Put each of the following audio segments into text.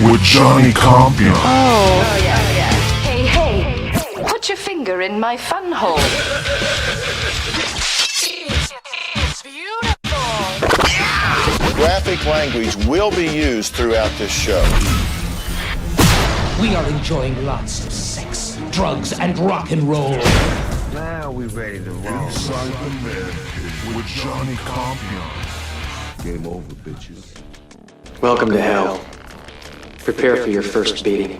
with Johnny Compian. Oh, yeah. Hey, put your finger in my fun hole. It's beautiful. Graphic language will be used throughout this show. We are enjoying lots of sex, drugs, and rock and roll. Now we ready to roll. Inside the ManCave with Johnny Compian. Game over, bitches. Welcome to hell. Prepare for your first beating.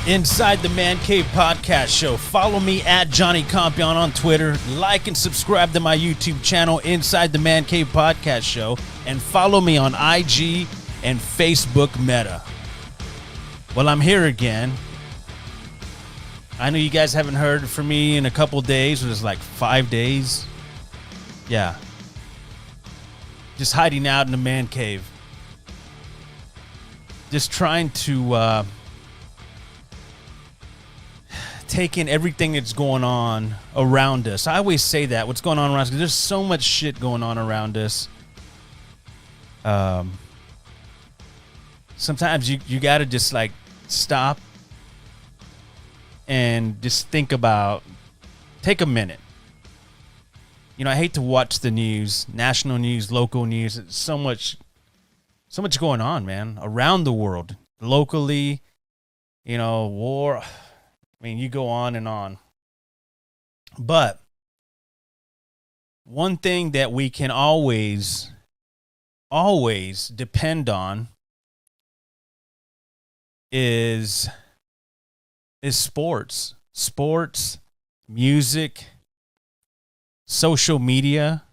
Inside the ManCave podcast show. Follow me at Johnny Compian on Twitter. Like and subscribe to my YouTube channel, Inside the ManCave podcast show. And follow me on IG and Facebook Meta. Well, I'm here again. I know you guys haven't heard from me in a couple days. It was like 5 days. Yeah. Just hiding out in the man cave. Just trying to take in everything that's going on around us. I always say that. What's going on around us? Because there's so much shit going on around us. Sometimes you got to just like stop and just think about, take a minute. You know, I hate to watch the news, national news, local news. It's so much going on, man, around the world, locally, you know, war. I mean, you go on and on. But one thing that we can always depend on is sports, music, social media,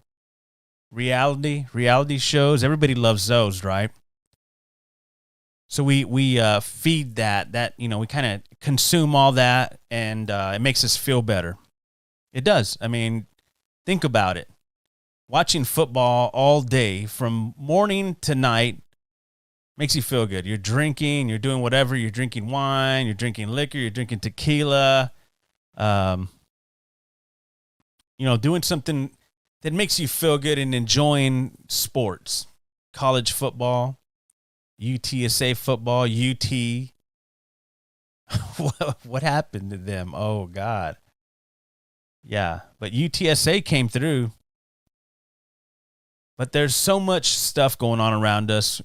reality shows. Everybody loves those, right? So we feed that, you know, we kind of consume all that, and it makes us feel better. It does. I mean, think about it. Watching football all day from morning to night makes you feel good. You're drinking, you're doing whatever. You're drinking wine, you're drinking liquor, you're drinking tequila. You know, doing something that makes you feel good and enjoying sports. College football, UTSA football, UT. What happened to them? Oh, God. Yeah, but UTSA came through. But there's so much stuff going on around us.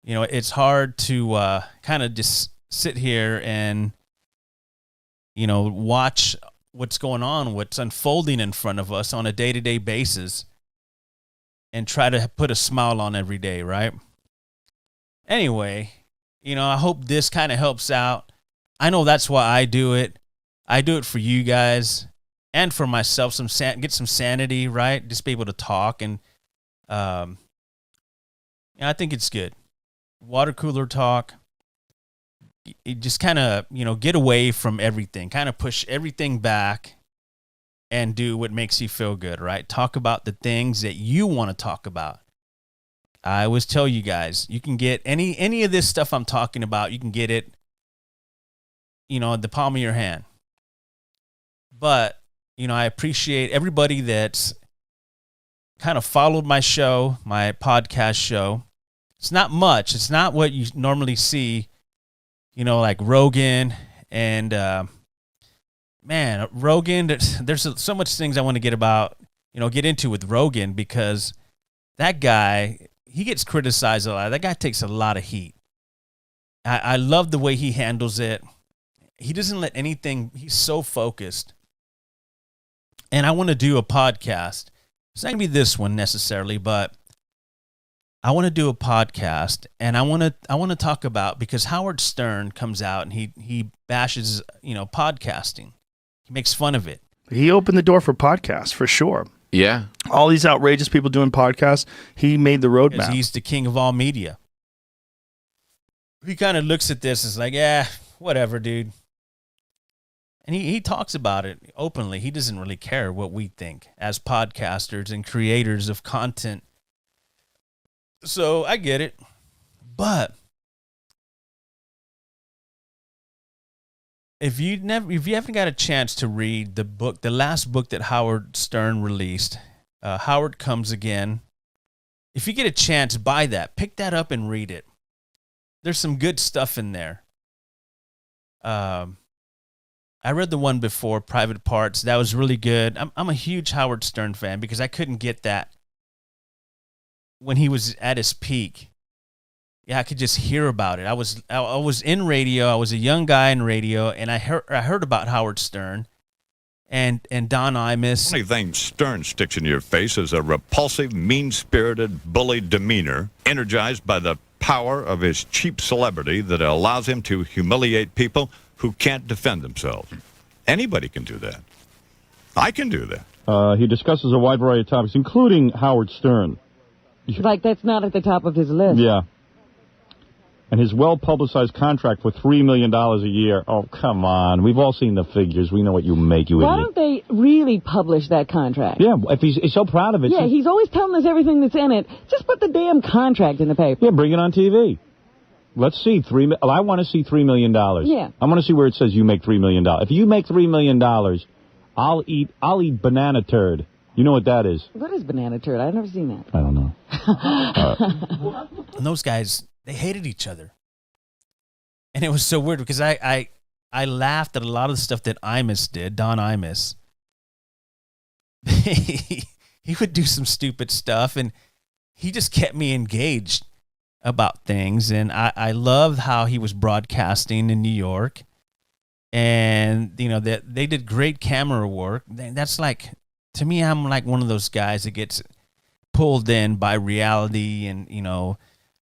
You know, it's hard to kind of just sit here and, you know, watch what's going on, what's unfolding in front of us on a day-to-day basis and try to put a smile on every day, right? Anyway, you know, I hope this kind of helps out. I know that's why I do it. I do it for you guys and for myself, get some sanity, right? Just be able to talk, and yeah, I think it's good. Water cooler talk. You just kind of, you know, get away from everything, kind of push everything back and do what makes you feel good, right? Talk about the things that you want to talk about. I always tell you guys, you can get any of this stuff I'm talking about, you can get it, you know, at the palm of your hand. But, you know, I appreciate everybody that's kind of followed my show, my podcast show. It's not much. It's not what you normally see, you know, like Rogan and, man, Rogan, there's so much things I want to get into with Rogan, because that guy, he gets criticized a lot. That guy takes a lot of heat. I love the way he handles it. He doesn't let anything, he's so focused. And I want to do a podcast. It's not going to be this one necessarily, but I want to do a podcast, and I want to talk about, because Howard Stern comes out and he bashes, you know, podcasting. He makes fun of it. He opened the door for podcasts, for sure. Yeah. All these outrageous people doing podcasts, he made the roadmap. He's the king of all media. He kind of looks at this as like, yeah, whatever, dude. And he talks about it openly. He doesn't really care what we think as podcasters and creators of content. So I get it. But if you haven't got a chance to read the last book that Howard Stern released, Howard Comes Again. If you get a chance, buy that. Pick that up and read it. There's some good stuff in there. I read the one before, Private Parts. That was really good. I'm a huge Howard Stern fan because I couldn't get that when he was at his peak. Yeah, I could just hear about it. I was in radio. I was a young guy in radio, and I heard about Howard Stern and Don Imus. The only thing Stern sticks in your face is a repulsive, mean-spirited, bully demeanor, energized by the power of his cheap celebrity that allows him to humiliate people who can't defend themselves. Anybody can do that. I can do that. He discusses a wide variety of topics, including Howard Stern. Like that's not at the top of his list. Yeah. And his well-publicized contract for $3 million a year. Oh, come on. We've all seen the figures. We know what you make, you Why idiot. don't they really publish that contract? Yeah, if he's so proud of it. Yeah, he's always telling us everything that's in it. Just put the damn contract in the paper. Yeah, bring it on TV. Let's see. I want to see $3 million. Yeah. I want to see where it says you make $3 million. If you make $3 million, I'll eat banana turd. You know what that is? What is banana turd? I've never seen that. I don't know. And those guys, they hated each other. And it was so weird because I laughed at a lot of the stuff that Imus did, Don Imus. He would do some stupid stuff, and he just kept me engaged about things. And I loved how he was broadcasting in New York. And, you know, that they did great camera work. That's like, to me, I'm like one of those guys that gets pulled in by reality and, you know,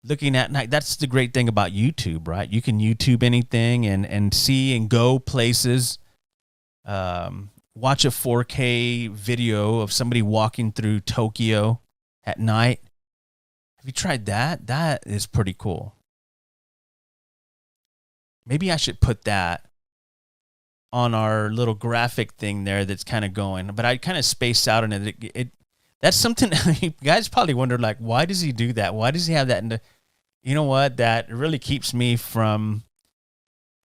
looking at, like, that's the great thing about YouTube, right? You can YouTube anything and see and go places. Watch a 4K video of somebody walking through Tokyo at night. Have you tried that? That is pretty cool. Maybe I should put that on our little graphic thing there that's kind of going. But I kind of spaced out on it. That's something you guys probably wonder, like, why does he do that? Why does he have that? And you know what? That really keeps me from...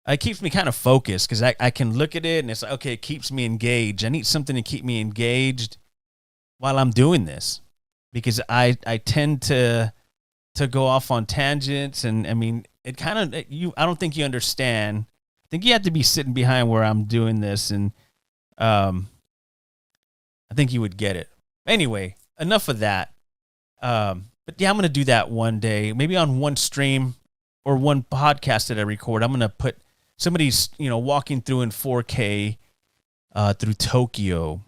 It keeps me kind of focused because I can look at it and it's like, okay, it keeps me engaged. I need something to keep me engaged while I'm doing this because I tend to go off on tangents. And I mean, it kind of, I don't think you understand. I think you have to be sitting behind where I'm doing this. And I think you would get it. Anyway, enough of that. But yeah, I'm going to do that one day, maybe on one stream or one podcast that I record. I'm going to put somebody's, you know, walking through in 4K through Tokyo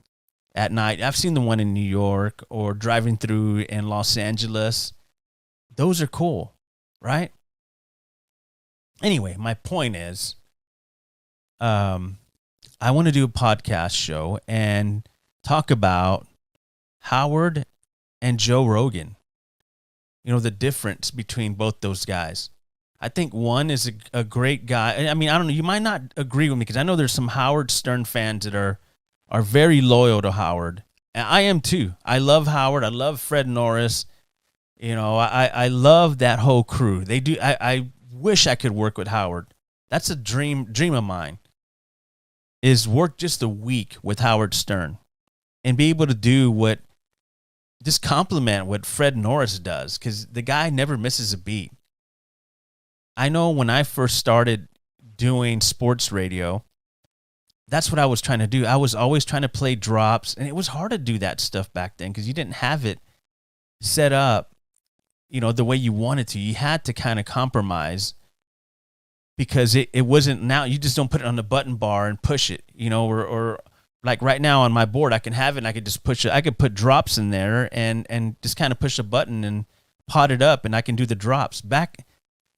at night. I've seen the one in New York or driving through in Los Angeles. Those are cool, right? Anyway, my point is, I want to do a podcast show and talk about Howard and Joe Rogan. You know, the difference between both those guys. I think one is a great guy. I mean, I don't know. You might not agree with me because I know there's some Howard Stern fans that are very loyal to Howard. And I am too. I love Howard. I love Fred Norris. You know, I love that whole crew. They do. I wish I could work with Howard. That's a dream of mine, is work just a week with Howard Stern and be able to do just compliment what Fred Norris does, because the guy never misses a beat. I know when I first started doing sports radio, that's what I was trying to do. I was always trying to play drops, and it was hard to do that stuff back then because you didn't have it set up, you know, the way you wanted to. You had to kind of compromise because it wasn't, now you just don't put it on the button bar and push it, you know, or like right now on my board, I can have it and I could just push it. I could put drops in there and just kind of push a button and pot it up and I can do the drops. Back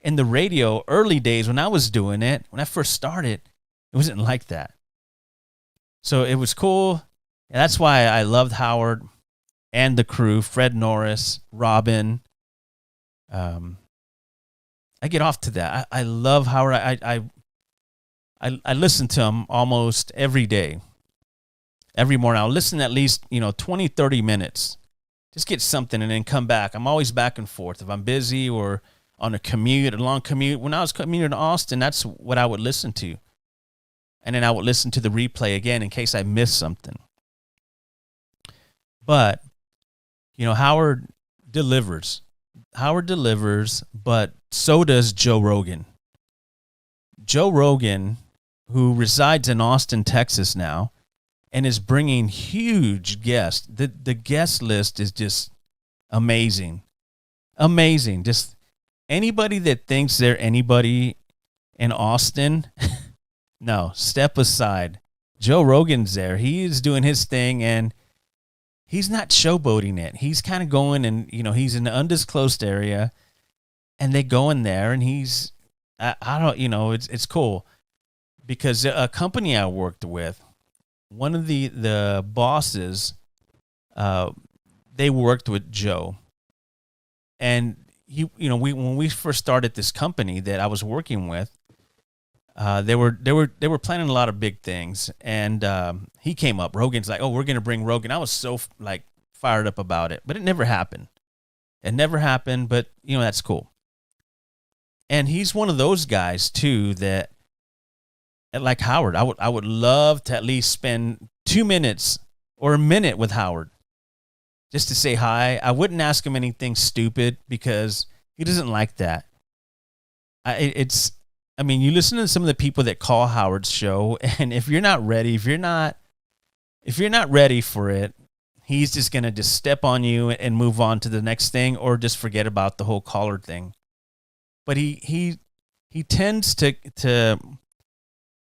in the radio early days when I was doing it, when I first started, it wasn't like that. So it was cool. And that's why I loved Howard and the crew, Fred Norris, Robin. I get off to that. I love Howard. I listen to him almost every day. Every morning. I'll listen at least, 20, 30 minutes. Just get something and then come back. I'm always back and forth. If I'm busy or on a long commute. When I was commuting to Austin, that's what I would listen to. and then I would listen to the replay again in case I missed something. But, you know, Howard delivers. Howard delivers, but so does Joe Rogan. Joe Rogan, who resides in Austin, Texas now, and is bringing huge guests. The guest list is just amazing. Amazing. Just anybody that thinks they're anybody in Austin, no, step aside. Joe Rogan's there. He is doing his thing, and he's not showboating it. He's kind of going, and, you know, he's in an undisclosed area, and they go in there, and he's, I don't, you know, it's cool. Because a company I worked with, one of the bosses, they worked with Joe, and when we first started this company that I was working with, they were planning a lot of big things, and he came up. Rogan's like, "Oh, we're gonna bring Rogan." I was so like fired up about it, but it never happened. It never happened, but you know, that's cool. And he's one of those guys too that, like Howard, I would love to at least spend 2 minutes or a minute with Howard just to say hi. I wouldn't ask him anything stupid because he doesn't like that. I mean, you listen to some of the people that call Howard's show, and if you're not ready, if you're not ready for it, he's just gonna just step on you and move on to the next thing, or just forget about the whole caller thing. But he tends to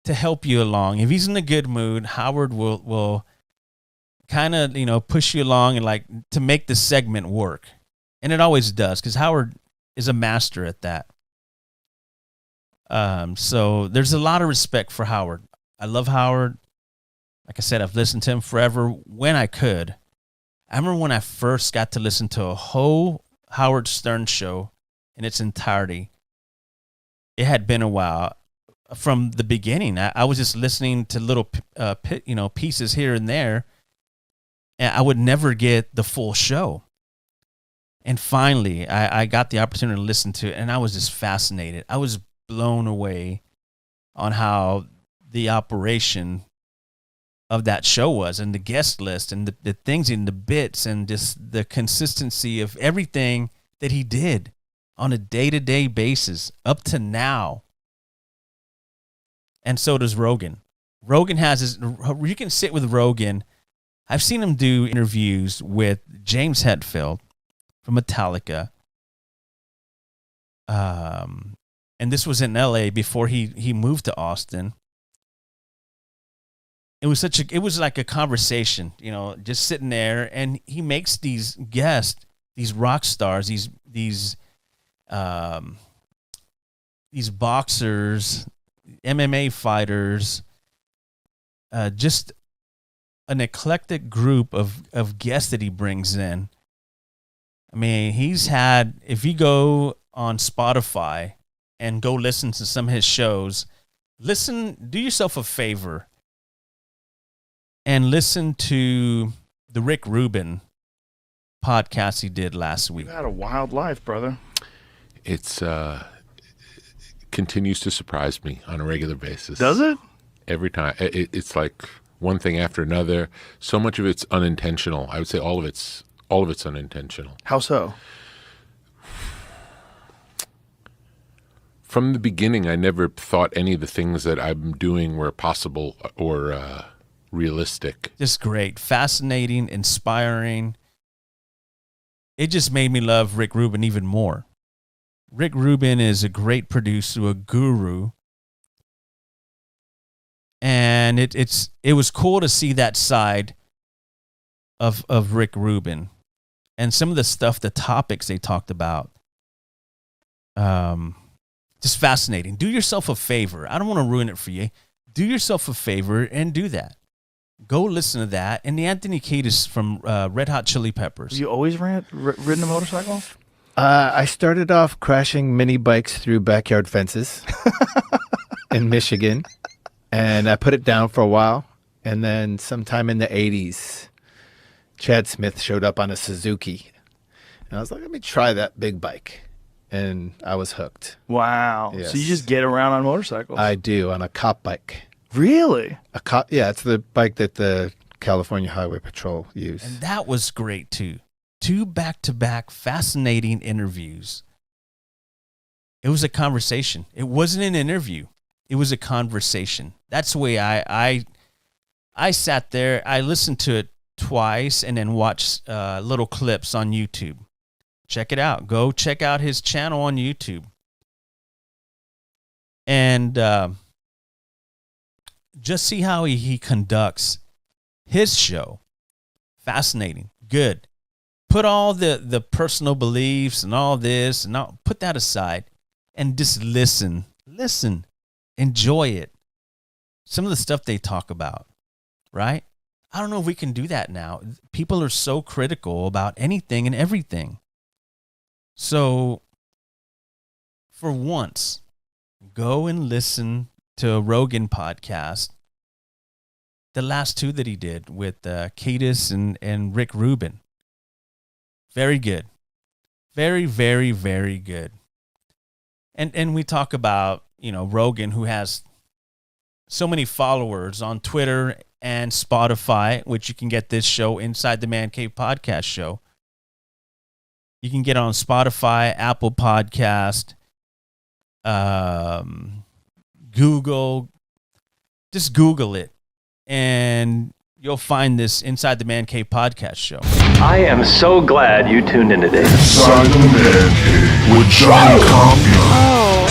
help you along. If he's in a good mood, Howard will kind of, you know, push you along and like to make the segment work. And it always does, because Howard is a master at that. So there's a lot of respect for Howard. I love Howard. Like I said, I've listened to him forever when I could. I remember when I first got to listen to a whole Howard Stern show in its entirety. It had been a while. From the beginning, I was just listening to little pieces here and there, and I would never get the full show. And finally, I got the opportunity to listen to it, and I was just fascinated. I was blown away on how the operation of that show was, and the guest list, and the things in the bits, and just the consistency of everything that he did on a day-to-day basis up to now. And so does Rogan. Rogan has his, you can sit with Rogan. I've seen him do interviews with James Hetfield from Metallica. And this was in LA before he moved to Austin. It was like a conversation, you know, just sitting there, and he makes these guests, these rock stars, these boxers, MMA fighters, just an eclectic group of guests that he brings in. I mean, he's had, if you go on Spotify and go listen to some of his shows, do yourself a favor and listen to the Rick Rubin podcast he did last week. You had a wild life, brother. It's continues to surprise me on a regular basis. Does it? Every time. It's like one thing after another. So much of it's unintentional. I would say all of it's unintentional. How so? From the beginning, I never thought any of the things that I'm doing were possible or realistic. Just great. Fascinating, inspiring. It just made me love Rick Rubin even more. Rick Rubin is a great producer, a guru. And it was cool to see that side of Rick Rubin. And some of the stuff, the topics they talked about. Just fascinating. Do yourself a favor. I don't want to ruin it for you. Do yourself a favor and do that. Go listen to that. And the Anthony Kiedis from Red Hot Chili Peppers. Have you always ridden a motorcycle? I started off crashing mini bikes through backyard fences in Michigan, and I put it down for a while. And then sometime in the 80s, Chad Smith showed up on a Suzuki. And I was like, let me try that big bike. And I was hooked. Wow. Yes. So you just get around on motorcycles? I do, on a cop bike. Really? Yeah, it's the bike that the California Highway Patrol use. And that was great too. 2 back-to-back fascinating interviews. It was a conversation. It wasn't an interview. It was a conversation. That's the way I sat there. I listened to it twice and then watched little clips on YouTube. Check it out. Go check out his channel on YouTube. And just see how he conducts his show. Fascinating. Good. Put all the personal beliefs and all this and put that aside and just listen. Listen. Enjoy it. Some of the stuff they talk about, right? I don't know if we can do that now. People are so critical about anything and everything. So, for once, go and listen to a Rogan podcast. The last 2 that he did with Cadis and Rick Rubin. Very good. Very, very, very good. And we talk about, Rogan, who has so many followers on Twitter and Spotify, which you can get this show inside the ManCave podcast show. You can get it on Spotify, Apple Podcast, Google. Just Google it, and you'll find this inside the ManCave podcast show. I am so glad you tuned in today. Inside the ManCave with Johnny Compian.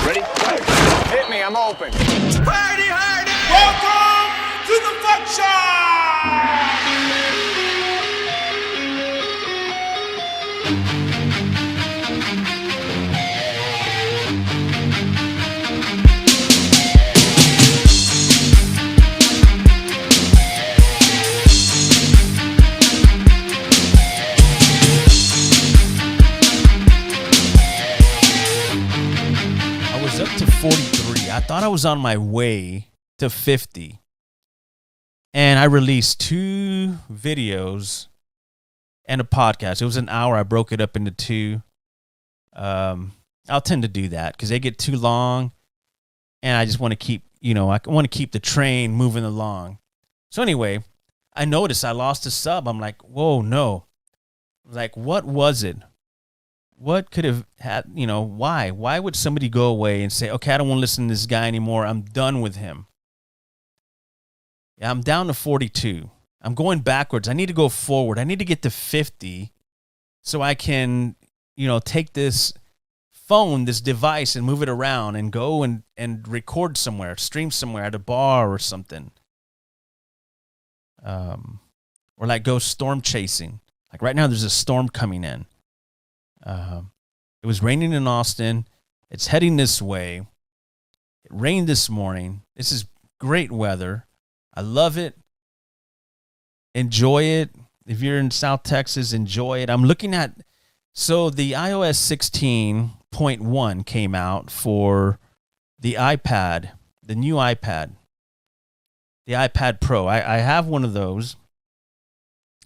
Ready? Hit me, I'm open. Party hardy! Welcome to the function! I was up to 43. I thought I was on my way to 50. And I released 2 videos and a podcast. It was an hour. I broke it up into 2. I'll tend to do that because they get too long. And I just want to keep, I want to keep the train moving along. So anyway, I noticed I lost a sub. I'm like, whoa, no. Like, what was it? What could have had, why? Why would somebody go away and say, okay, I don't want to listen to this guy anymore. I'm done with him. Yeah, I'm down to 42. I'm going backwards. I need to go forward. I need to get to 50 so I can, take this phone, this device, and move it around and go and record somewhere, stream somewhere at a bar or something. Or like go storm chasing. Like right now there's a storm coming in. It was raining in Austin. It's heading this way. It rained this morning. This is great weather. I love it. Enjoy it. If you're in South Texas, enjoy it. I'm looking at, so the iOS 16.1 came out for the iPad, the new iPad, the iPad Pro. I have one of those.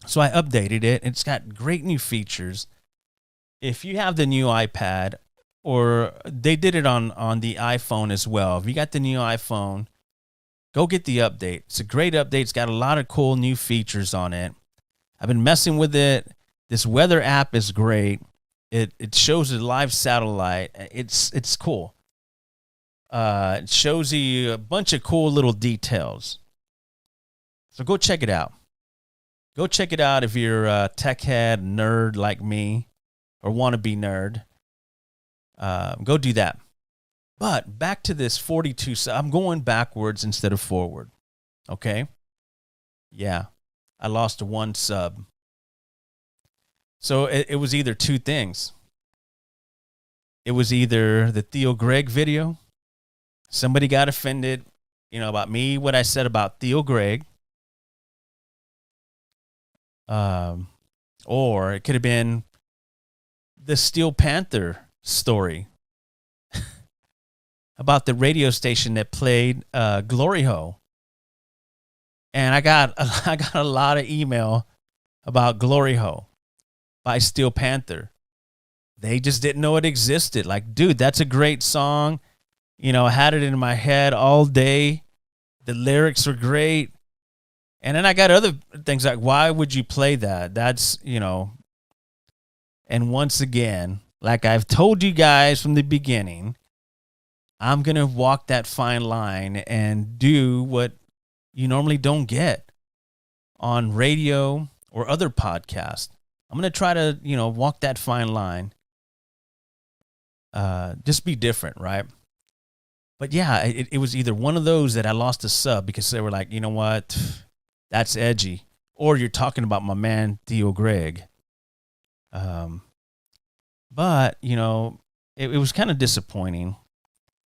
So I updated it. It's got great new features. If you have the new iPad, or they did it on the iPhone as well. If you got the new iPhone, go get the update. It's a great update. It's got a lot of cool new features on it. I've been messing with it. This weather app is great. It shows a live satellite. It's cool. It shows you a bunch of cool little details. So go check it out. Go check it out if you're a tech head, nerd like me, or wannabe nerd. Go do that. But back to this 42. So I'm going backwards instead of forward. Okay? Yeah. I lost 1 sub. So it was either 2 things. It was either the Theo Gregg video. Somebody got offended, about me, what I said about Theo Gregg. Or it could have been the Steel Panther story about the radio station that played Glory Hole. And I got a lot of email about Glory Hole by Steel Panther. They just didn't know it existed. Like, dude, that's a great song. I had it in my head all day. The lyrics are great. And then I got other things like, why would you play that? That's, and once again, like I've told you guys from the beginning, I'm going to walk that fine line and do what you normally don't get on radio or other podcasts. I'm going to try to, walk that fine line. Just be different, right? But yeah, it was either one of those that I lost a sub because they were like, you know what? That's edgy. Or you're talking about my man, Theo Greg. But, it was kind of disappointing.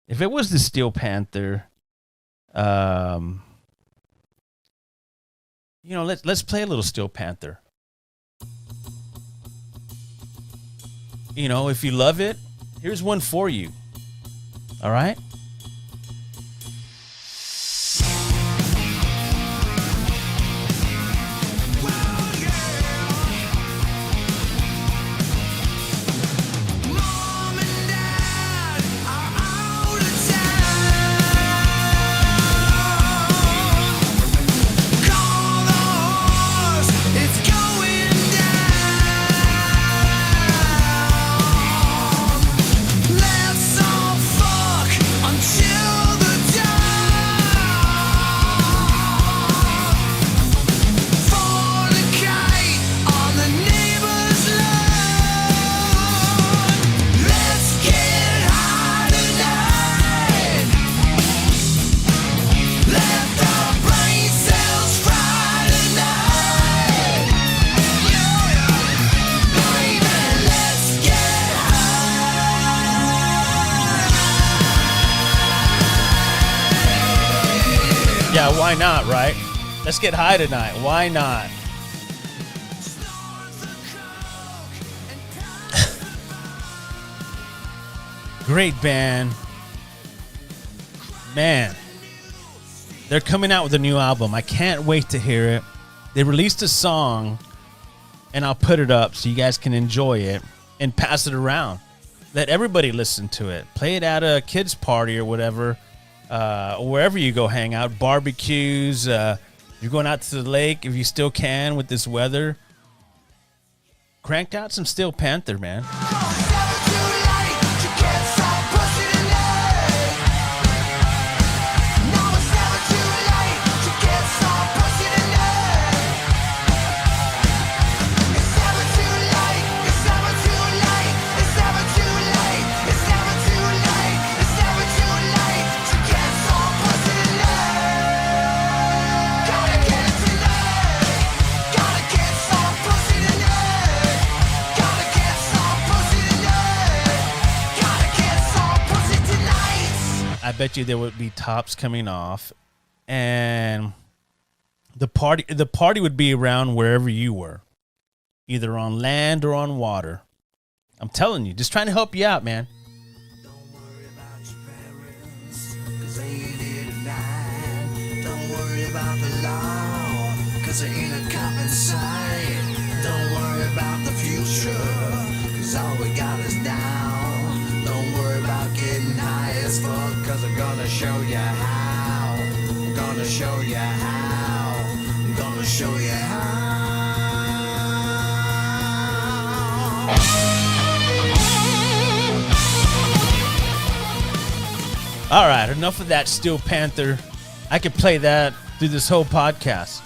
If it was the Steel Panther, let's play a little Steel Panther. If you love it, here's one for you. All right? Yeah, why not, right? Let's get high tonight. Why not? Great band. Man, they're coming out with a new album. I can't wait to hear it. They released a song, and I'll put it up so you guys can enjoy it and pass it around. Let everybody listen to it. Play it at a kid's party or whatever. Wherever you go hang out, barbecues, you're going out to the lake if you still can with this weather. Cranked out some Steel Panther, man. I bet you there would be tops coming off, and the party would be around wherever you were, either on land or on water. I'm telling you, just trying to help you out, man. Don't worry about your parents, 'cause they ain't here tonight. Don't worry about the law, 'cause there ain't a cop inside. Don't worry about the future, 'cause all we got is now. Don't worry about getting high as fuck, 'cause I'm gonna show you how. I'm gonna show you how. I'm gonna show you how. All right, enough of that Steel Panther. I could play that through this whole podcast.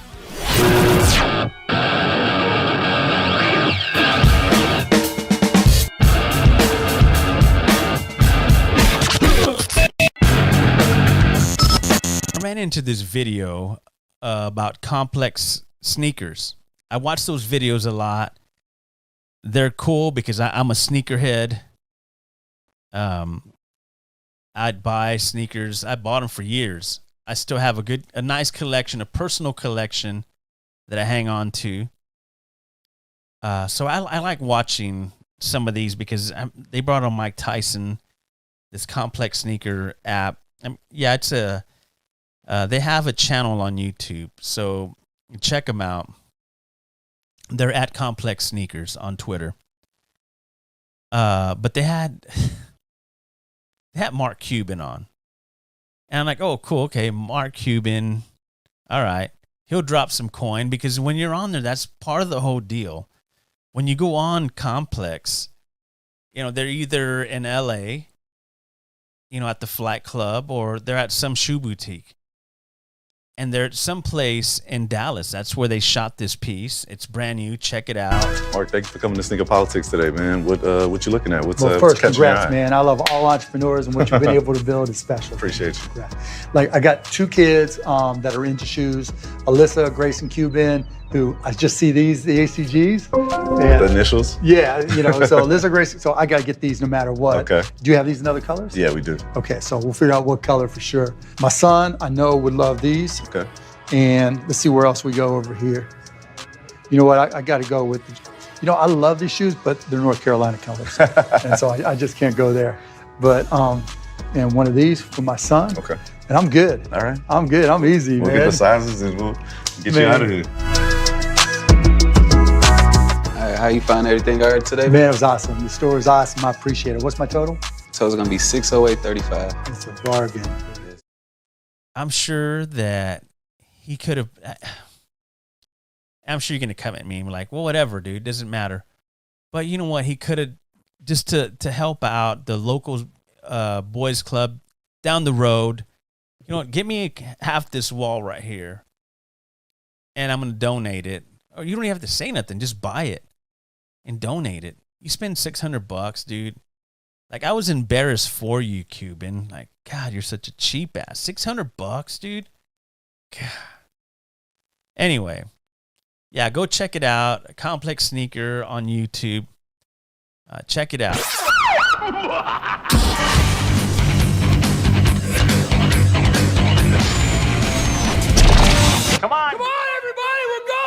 I ran into this video about complex sneakers. I watch those videos a lot. They're cool because I'm a sneakerhead. I'd buy sneakers. I bought them for years. I still have a nice collection, a personal collection that I hang on to. So I like watching some of these because they brought on Mike Tyson, this complex sneaker app. It's they have a channel on YouTube, so check them out. They're at Complex Sneakers on Twitter. But they had Mark Cuban on. And I'm like, oh, cool. Okay, Mark Cuban. All right. He'll drop some coin because when you're on there, that's part of the whole deal. When you go on Complex, they're either in LA, at the Flight Club, or they're at some shoe boutique. And they're at some place in Dallas. That's where they shot this piece. It's brand new. Check it out. Mark, thank you for coming to Sneaker Politics today, man. What you looking at? What's first, what's catching your congrats, eye? man. I love all entrepreneurs, and what you've been able to build is special. Appreciate you. Like, I got 2 kids that are into shoes. Alyssa, Grace, and Cuban, who I just see the ACGs. The initials? Yeah, so Alyssa, Grace, so I got to get these no matter what. Okay. Do you have these in other colors? Yeah, we do. Okay, so we'll figure out what color for sure. My son, I know, would love these. Okay. And let's see where else we go over here. You know what? I got to go with, I love these shoes, but they're North Carolina colors. And so I just can't go there. But, and one of these for my son. Okay. And I'm good. All right. I'm good. I'm easy, We'll man. get the sizes and we'll get you out of here. How you find everything I heard today? Man, it was awesome. The store was awesome. I appreciate it. What's my total? So it's going to be $608.35. It's a bargain. I'm sure that he could have. I'm sure you're going to come at me and be like, well, whatever, dude, doesn't matter. But you know what? He could have, just to help out the local boys club down the road. You know what? Give me half this wall right here, and I'm going to donate it. Or you don't even have to say nothing. Just buy it and donate it. You spend $600, dude. Like, I was embarrassed for you, Cuban. Like, God, you're such a cheap ass. $600, dude. God. Anyway, yeah, go check it out. Complex Sneaker on YouTube. Check it out. Come on. Come on, everybody, we're going.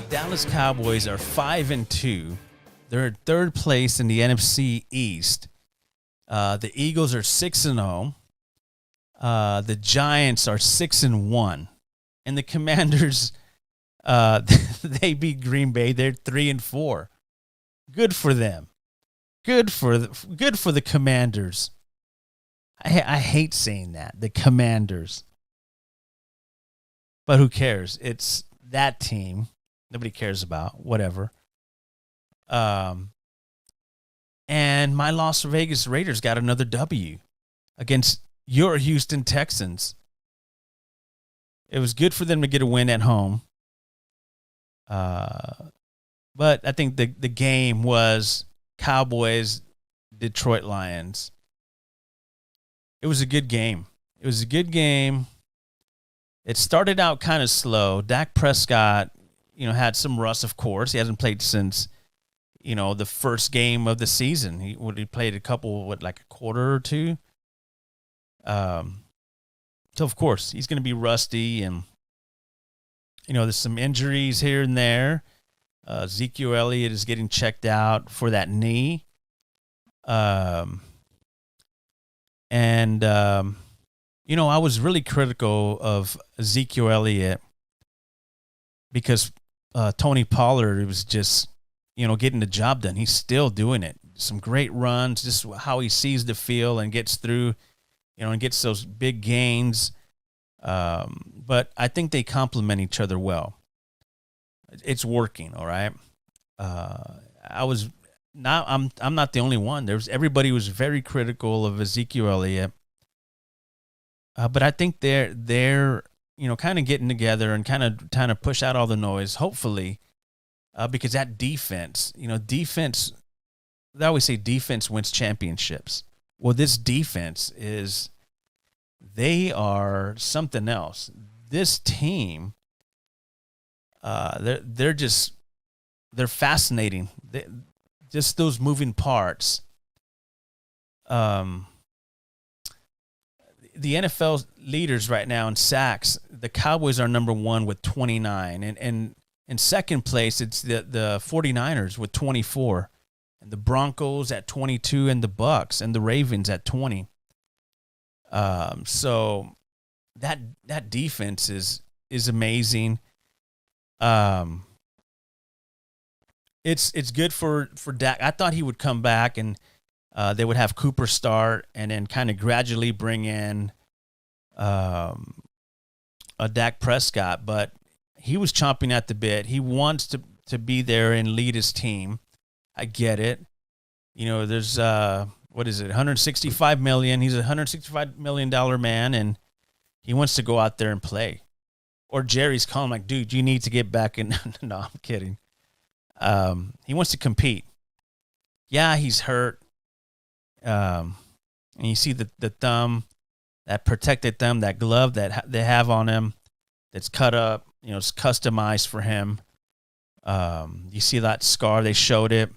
Dallas Cowboys are 5-2. They're in third place in the NFC East. The Eagles are 6-0. The Giants are 6-1, and the Commanders they beat Green Bay. They're 3-4. Good for them. Good for the Commanders. I hate saying that, the Commanders, but who cares? It's that team. Nobody cares about, whatever. And my Las Vegas Raiders got another W against your Houston Texans. It was good for them to get a win at home. But I think the game was Cowboys, Detroit Lions. It was a good game. It started out kind of slow. Dak Prescott, had some rust, of course. He hasn't played since, the first game of the season. He played a couple, like a quarter or two. So, of course, he's going to be rusty. And, there's some injuries here and there. Ezekiel Elliott is getting checked out for that knee. I was really critical of Ezekiel Elliott because Tony Pollard was just, getting the job done. He's still doing it. Some great runs, just how he sees the field and gets through, and gets those big gains. But I think they complement each other well. It's working, all right. I'm not the only one. Everybody was very critical of Ezekiel Elliott. But I think they're kind of getting together and kind of push out all the noise, hopefully, because that defense, defense, they always say defense wins championships. Well, this defense they are something else. This team, they're fascinating. Just those moving parts. The NFL leaders right now in sacks, the Cowboys are number 1 with 29. And in second place, it's the 49ers with 24. And the Broncos at 22, and the Bucks and the Ravens at 20. So that defense is amazing. It's good for Dak. I thought he would come back and they would have Cooper start and then kind of gradually bring in a Dak Prescott, but he was chomping at the bit. He wants to be there and lead his team. I get it. You know, there's what is it, $165 million. He's a $165 million man, and he wants to go out there and play. Or Jerry's calling like, dude, you need to get back in. No, I'm kidding. He wants to compete. Yeah, he's hurt. And you see the thumb, that protected thumb, that glove that they have on him that's cut up, you know, it's customized for him. You see that scar, they showed it.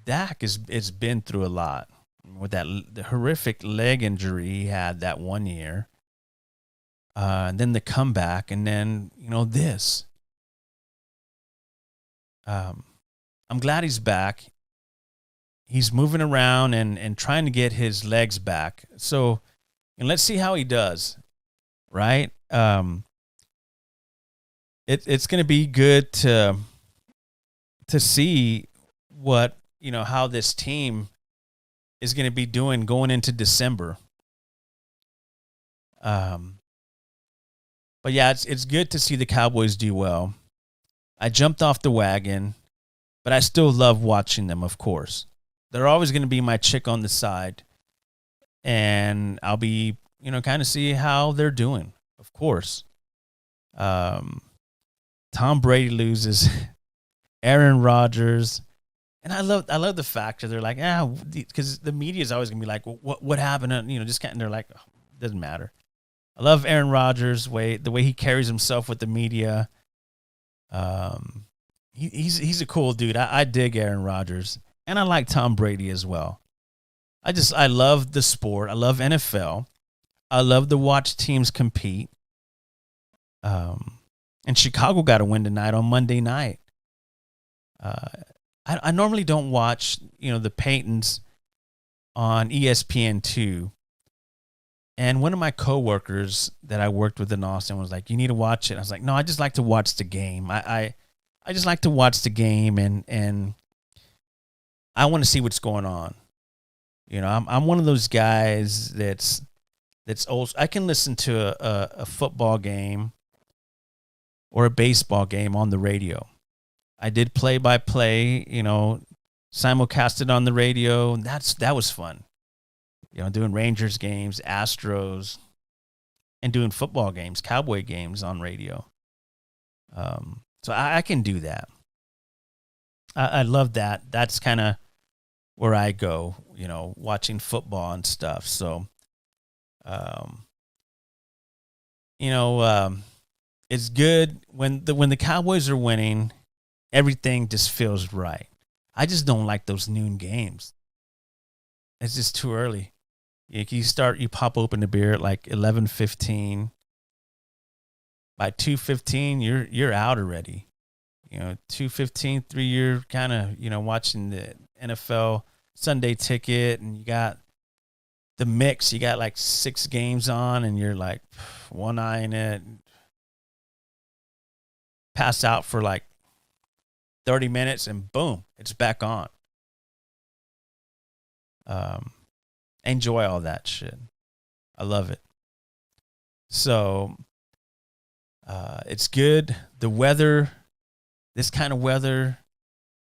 Dak it's been through a lot with the horrific leg injury he had that one year. And then the comeback, and then, you know, this. I'm glad he's back. He's moving around and trying to get his legs back. So, and let's see how he does, right? It's going to be good to see what, you know, how this team is going to be doing going into December. But yeah, it's good to see the Cowboys do well. I jumped off the wagon, but I still love watching them, of course. They're always going to be my chick on the side, and I'll be, you know, kind of see how they're doing, of course. Tom Brady loses, Aaron Rodgers, and I love the fact that they're like, because the media is always going to be like, well, what happened? You know, just kind of, they're like, oh, it doesn't matter. I love Aaron Rodgers' the way he carries himself with the media. He's a cool dude. I dig Aaron Rodgers, and I like Tom Brady as well. I love the sport. I love NFL. I love to watch teams compete. And Chicago got a win tonight on Monday night. I normally don't watch, you know, the Paytons on ESPN2. And one of my coworkers that I worked with in Austin was like, you need to watch it. I was like, no, I just like to watch the game. I just like to watch the game, and I want to see what's going on. You know, I'm one of those guys that's old. I can listen to a football game or a baseball game on the radio. I did play-by-play, you know, simulcasted on the radio. That was fun. You know, doing Rangers games, Astros, and doing football games, Cowboy games on radio. So I can do that. I love that. That's kind of where I go, you know, watching football and stuff. So, you know, it's good when the Cowboys are winning. Everything just feels right. I just don't like those noon games. It's just too early. You pop open the beer at like 11:15. By 2:15, you're out already. You know, 2:15, 3, you're kind of, you know, watching the NFL Sunday Ticket, and you got the mix. You got like 6 games on, and you're like one eye in it. Pass out for like 30 minutes, and boom, it's back on. Enjoy all that shit. I love it. So, it's good. The weather, this kind of weather,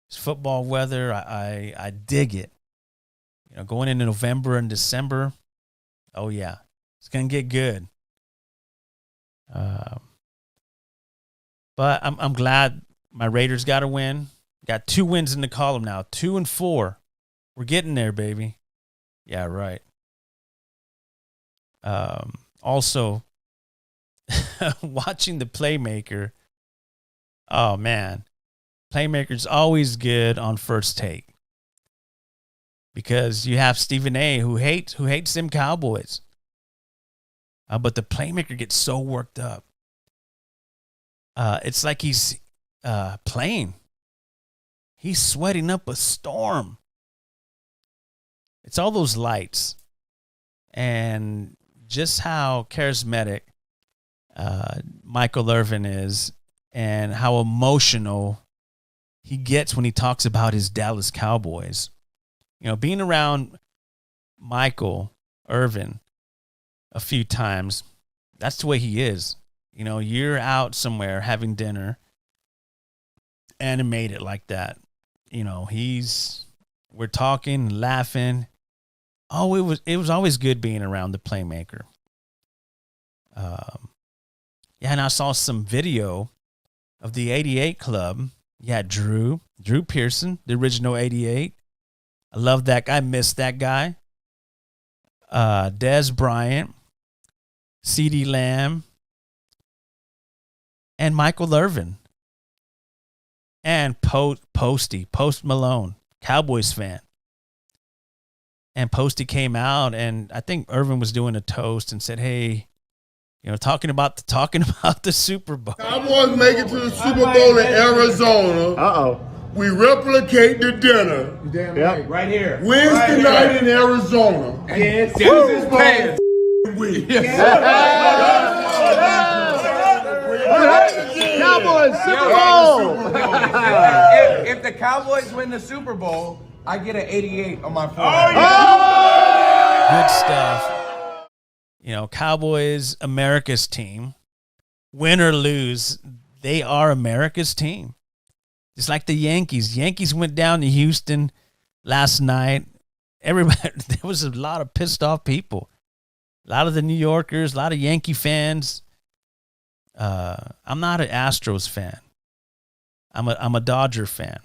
this football weather, I dig it. You know, going into November and December, oh yeah, it's gonna get good. But I'm glad my Raiders got a win. Got 2 wins in the column now, 2 and 4. We're getting there, baby. Yeah, right. Also, watching the Playmaker. Oh man, Playmaker's always good on First Take, because you have Stephen A. who hates them Cowboys. but the playmaker gets so worked up. It's like he's playing. He's sweating up a storm. It's all those lights and just how charismatic Michael Irvin is and how emotional he gets when he talks about his Dallas Cowboys. You know, being around Michael Irvin a few times, that's the way he is. You know, you're out somewhere having dinner and it made it like that. You know, we're talking, laughing. Oh, it was always good being around the playmaker. Yeah, and I saw some video of the 88 Club. Yeah, Drew Pearson, the original 88. I love that guy. Missed that guy. Dez Bryant, CeeDee Lamb, and Michael Irvin. And Post Malone, Cowboys fan. And Posty came out, and I think Irvin was doing a toast and said, "Hey, you know, talking about the Super Bowl. Cowboys make it to the Super Bowl in Arizona. We replicate the dinner. Yep. Right here. Wednesday night in Arizona. Yes. This is paying. Cowboys Super Bowl. If the Cowboys win the Super Bowl, I get an 88 on my forehead. Good stuff. You know, Cowboys, America's team. Win or lose, they are America's team. Just like the Yankees. Yankees went down to Houston last night. Everybody, there was a lot of pissed off people. A lot of the New Yorkers, a lot of Yankee fans. I'm not an Astros fan. I'm a Dodger fan.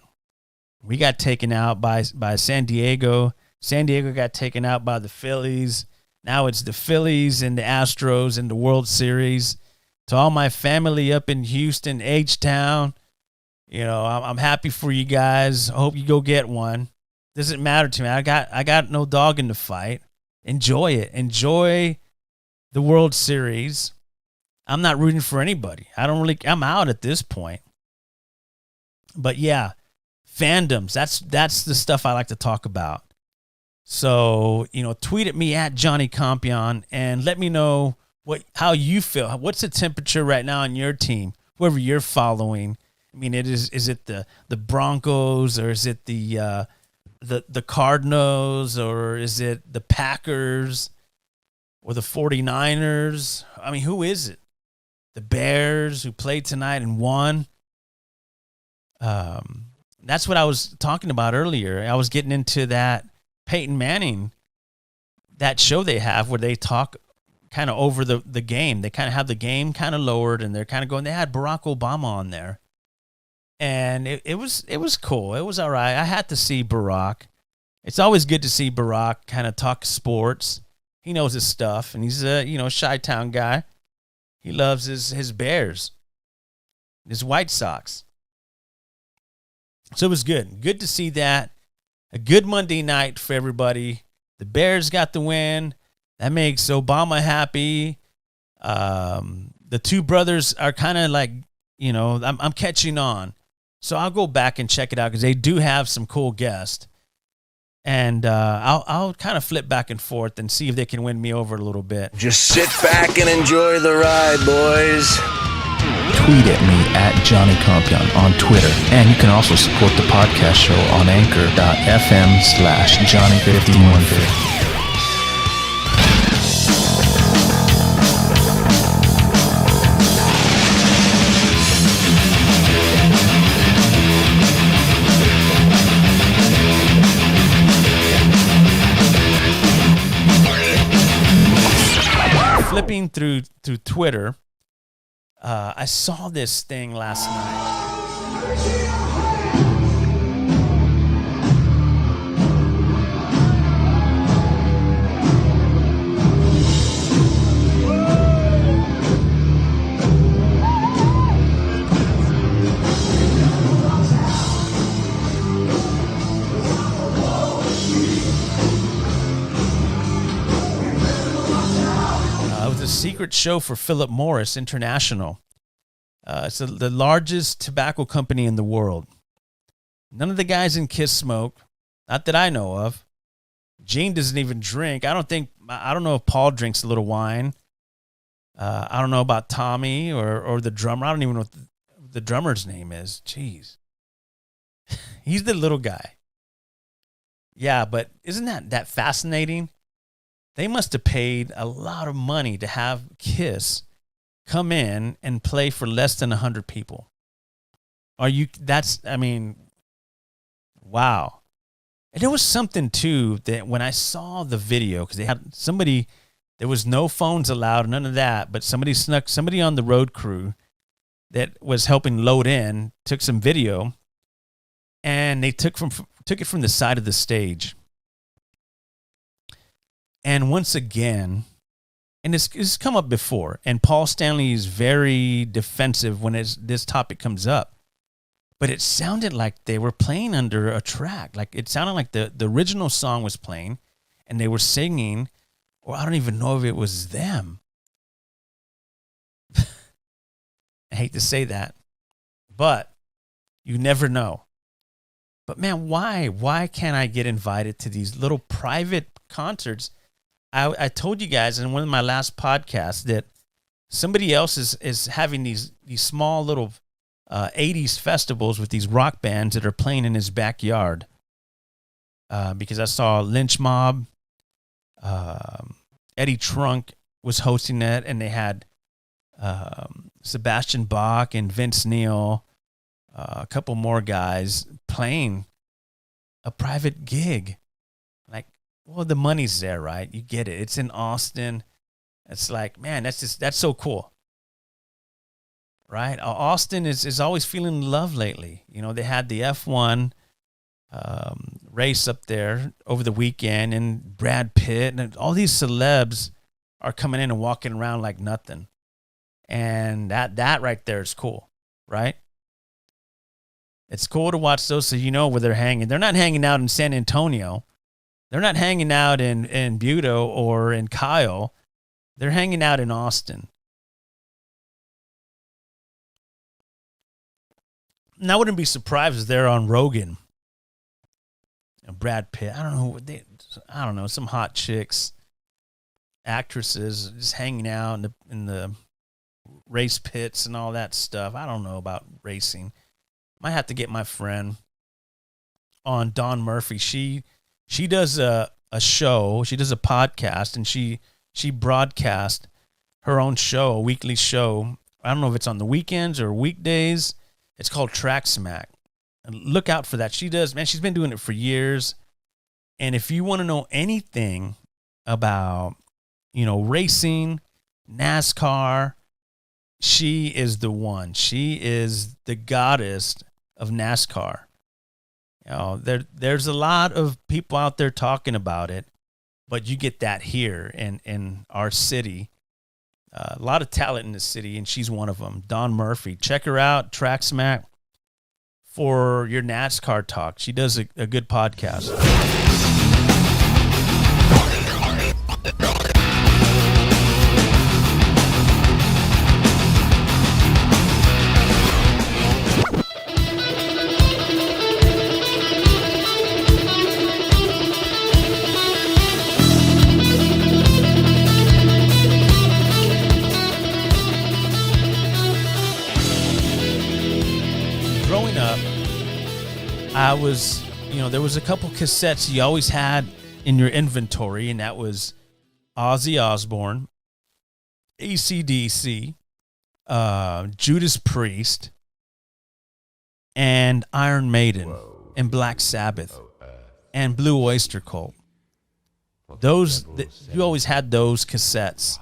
We got taken out by San Diego. San Diego got taken out by the Phillies. Now it's the Phillies and the Astros in the World Series. To all my family up in Houston, H-Town, you know, I'm happy for you guys. I hope you go get one. Doesn't matter to me. I got no dog in the fight. Enjoy it. Enjoy the World Series. I'm not rooting for anybody. I'm out at this point. But yeah, fandoms. That's the stuff I like to talk about. So, you know, tweet at me at Johnny Compian and let me know how you feel. What's the temperature right now on your team, whoever you're following? I mean, is it the Broncos, or is it the Cardinals, or is it the Packers or the 49ers? I mean, who is it? The Bears, who played tonight and won. That's what I was talking about earlier. I was getting into that Peyton Manning, that show they have where they talk kind of over the game. They kind of have the game kind of lowered, and they're kind of going. They had Barack Obama on there, and it was cool. It was all right. I had to see Barack. It's always good to see Barack kind of talk sports. He knows his stuff, and he's a Chi-Town guy. He loves his Bears, his White Sox. So it was good. Good to see that. A good Monday night for everybody. The Bears got the win. That makes Obama happy. The two brothers are kind of like, you know, I'm catching on. So I'll go back and check it out because they do have some cool guests. And I'll kind of flip back and forth and see if they can win me over a little bit. Just sit back and enjoy the ride, boys. Tweet at me at Johnny Compian on Twitter. And you can also support the podcast show on anchor.fm/Johnny5150. Flipping through Twitter, I saw this thing last night. secret show for Philip Morris International. It's the largest tobacco company in the world. None of the guys in Kiss smoke, not that I know of. Gene doesn't even drink. I don't know if Paul drinks a little wine. I don't know about Tommy or the drummer. I don't even know what the drummer's name is. Jeez. He's the little guy. Yeah, but isn't that fascinating? They must have paid a lot of money to have Kiss come in and play for less than 100 people. Wow. And there was something too that when I saw the video, because they had somebody, there was no phones allowed, none of that, but somebody on the road crew that was helping load in, took some video, and they took it from the side of the stage. And once again, and it's come up before, and Paul Stanley is very defensive when this topic comes up, but it sounded like they were playing under a track. Like it sounded like the original song was playing, and they were singing, or I don't even know if it was them. I hate to say that, but you never know. But man, why can't I get invited to these little private concerts? I told you guys in one of my last podcasts that somebody else is having these small little 80s festivals with these rock bands that are playing in his backyard. Because I saw Lynch Mob, Eddie Trunk was hosting it, and they had Sebastian Bach and Vince Neil, a couple more guys playing a private gig. Like, well, the money's there, right? You get it. It's in Austin. It's like, man, that's so cool. Right? Austin is always feeling love lately. You know, they had the F1 race up there over the weekend, and Brad Pitt and all these celebs are coming in and walking around like nothing. And that right there is cool, right? It's cool to watch those so you know where they're hanging. They're not hanging out in San Antonio. They're not hanging out in Budo or in Kyle. They're hanging out in Austin. And I wouldn't be surprised if they're on Rogan. And Brad Pitt. I don't know. Some hot chicks, actresses just hanging out in the race pits and all that stuff. I don't know about racing. Might have to get my friend on, Dawn Murphy. She does a show. She does a podcast, and she broadcasts her own show, a weekly show. I don't know if it's on the weekends or weekdays. It's called Track Smack. And look out for that. She does, man, she's been doing it for years. And if you want to know anything about, racing, NASCAR, she is the one. She is the goddess of NASCAR. There's a lot of people out there talking about it, but you get that here in our city. A lot of talent in the city, and she's one of them. Dawn Murphy. Check her out, Track Smack, for your NASCAR talk. She does a good podcast. Growing up, there was a couple cassettes you always had in your inventory, and that was Ozzy Osbourne, AC/DC, Judas Priest, and Iron Maiden, and Black Sabbath, and Blue Oyster Cult. You always had those cassettes.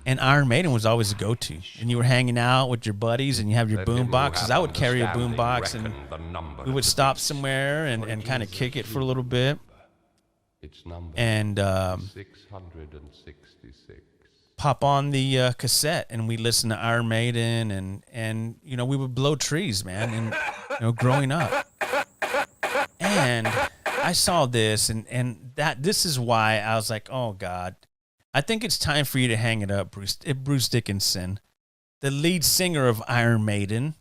And Iron Maiden was always a go-to. And you were hanging out with your buddies, and you have your boom boxes. I would carry a boom box, and we would stop somewhere and kind of kick it for a little bit. And 666. Pop on the cassette, and we listen to Iron Maiden, and we would blow trees, man, and growing up. And I saw this, and this is why I was like, oh God, I think it's time for you to hang it up, Bruce Dickinson, the lead singer of Iron Maiden.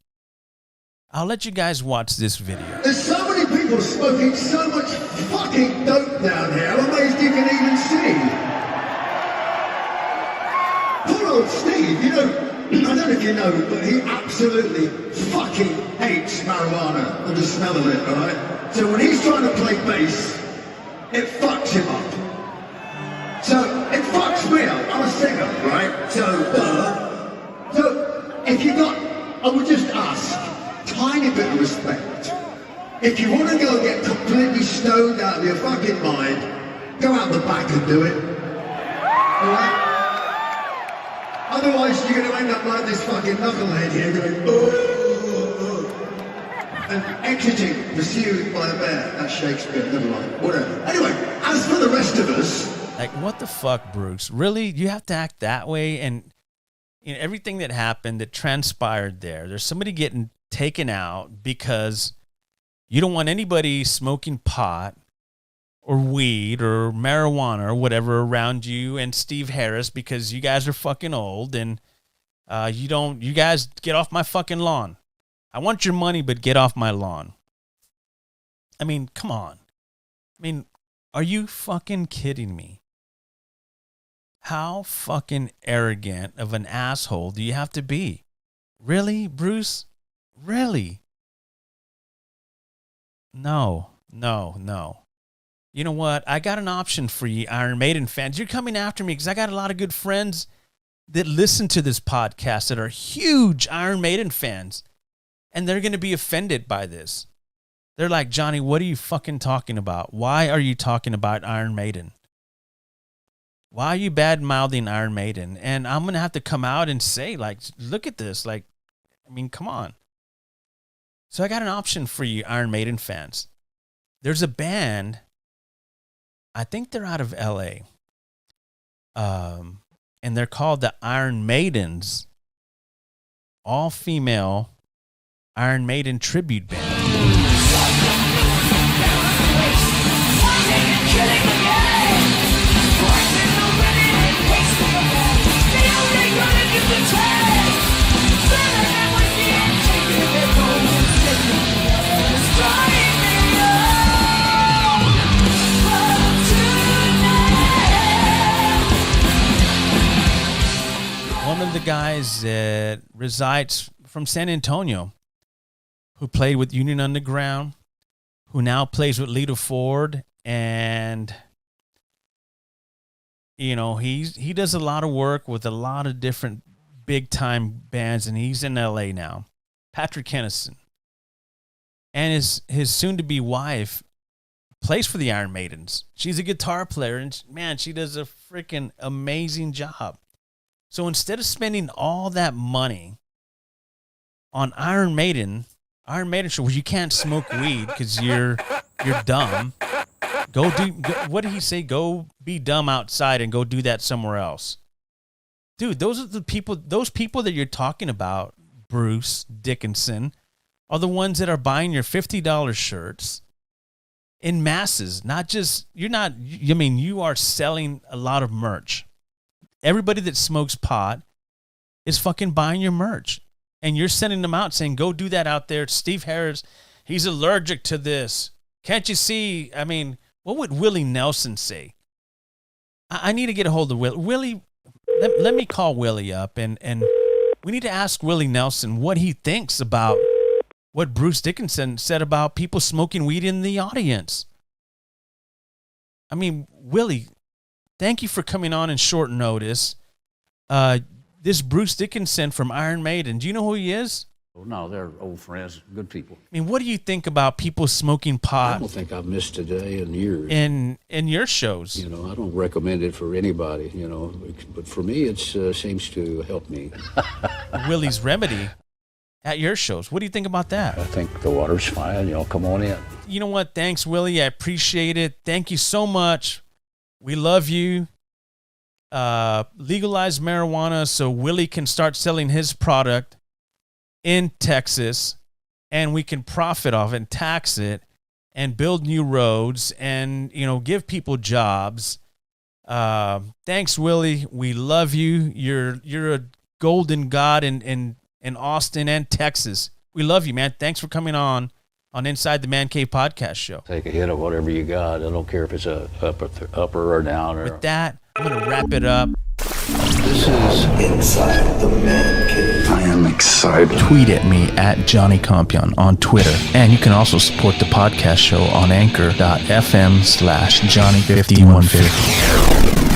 I'll let you guys watch this video. There's so many people smoking so much fucking dope down here. I'm amazed you can even see. Poor old Steve, you know, I don't know if you know, but he absolutely fucking hates marijuana and the smell of it, alright? So when he's trying to play bass, it fucks him up. So it fucks me up. I'm a singer, right? So if you got, I would just ask, tiny bit of respect. If you want to go and get completely stoned out of your fucking mind, go out the back and do it. Alright? Otherwise, you're going to end up like this fucking knucklehead here going, oh, and exiting, pursued by a bear. That's Shakespeare, never mind, whatever. Anyway, as for the rest of us... Like, what the fuck, Bruce? Really? You have to act that way? And you know, everything that happened, that transpired there's somebody getting taken out because you don't want anybody smoking pot or weed or marijuana or whatever around you and Steve Harris because you guys are fucking old and you guys get off my fucking lawn. I want your money, but get off my lawn. I mean, come on. I mean, are you fucking kidding me? How fucking arrogant of an asshole do you have to be? Really, Bruce? Really? No. You know what? I got an option for you, Iron Maiden fans. You're coming after me because I got a lot of good friends that listen to this podcast that are huge Iron Maiden fans. And they're going to be offended by this. They're like, Johnny, what are you fucking talking about? Why are you talking about Iron Maiden? Why are you bad-mouthing Iron Maiden? And I'm going to have to come out and say, like, look at this. Like, I mean, come on. So I got an option for you, Iron Maiden fans. There's a band, I think they're out of L.A., and they're called the Iron Maidens, all-female Iron Maiden tribute band. One of the guys that resides from San Antonio, who played with Union Underground, who now plays with Lita Ford, and you know, he does a lot of work with a lot of different big time bands, and he's in LA now. Patrick Kennison. And his soon to be wife plays for the Iron Maidens. She's a guitar player, and man, she does a freaking amazing job. So instead of spending all that money on Iron Maiden show where you can't smoke weed because you're dumb. What did he say? Go be dumb outside and go do that somewhere else. Dude, those people that you're talking about, Bruce Dickinson, are the ones that are buying your $50 shirts in masses. You are selling a lot of merch. Everybody that smokes pot is fucking buying your merch. And you're sending them out saying, go do that out there. Steve Harris, he's allergic to this. Can't you see? I mean, what would Willie Nelson say? I need to get a hold of Willie. Willie, let me call Willie up, and we need to ask Willie Nelson what he thinks about what Bruce Dickinson said about people smoking weed in the audience. I mean, Willie, thank you for coming on in short notice. This Bruce Dickinson from Iron Maiden, do you know who he is? No, they're old friends, good people. I mean, what do you think about people smoking pot? I don't think I've missed a day in years. In your shows? You know, I don't recommend it for anybody, you know, but for me, it seems to help me. Willie's Remedy at your shows. What do you think about that? I think the water's fine, you know, come on in. You know what? Thanks, Willie. I appreciate it. Thank you so much. We love you. Legalize marijuana so Willie can start selling his product in Texas, and we can profit off and tax it and build new roads and, you know, give people jobs. Thanks, Willie. We love you. You're a golden god in Austin and Texas. We love you, man. Thanks for coming on Inside the Man Cave podcast show. Take a hit of whatever you got. I don't care if it's a upper or down. With that, I'm going to wrap it up. This is Inside the Man Cave. I am excited. Tweet at me at Johnny Compian on Twitter. And you can also support the podcast show on anchor.fm/Johnny5150.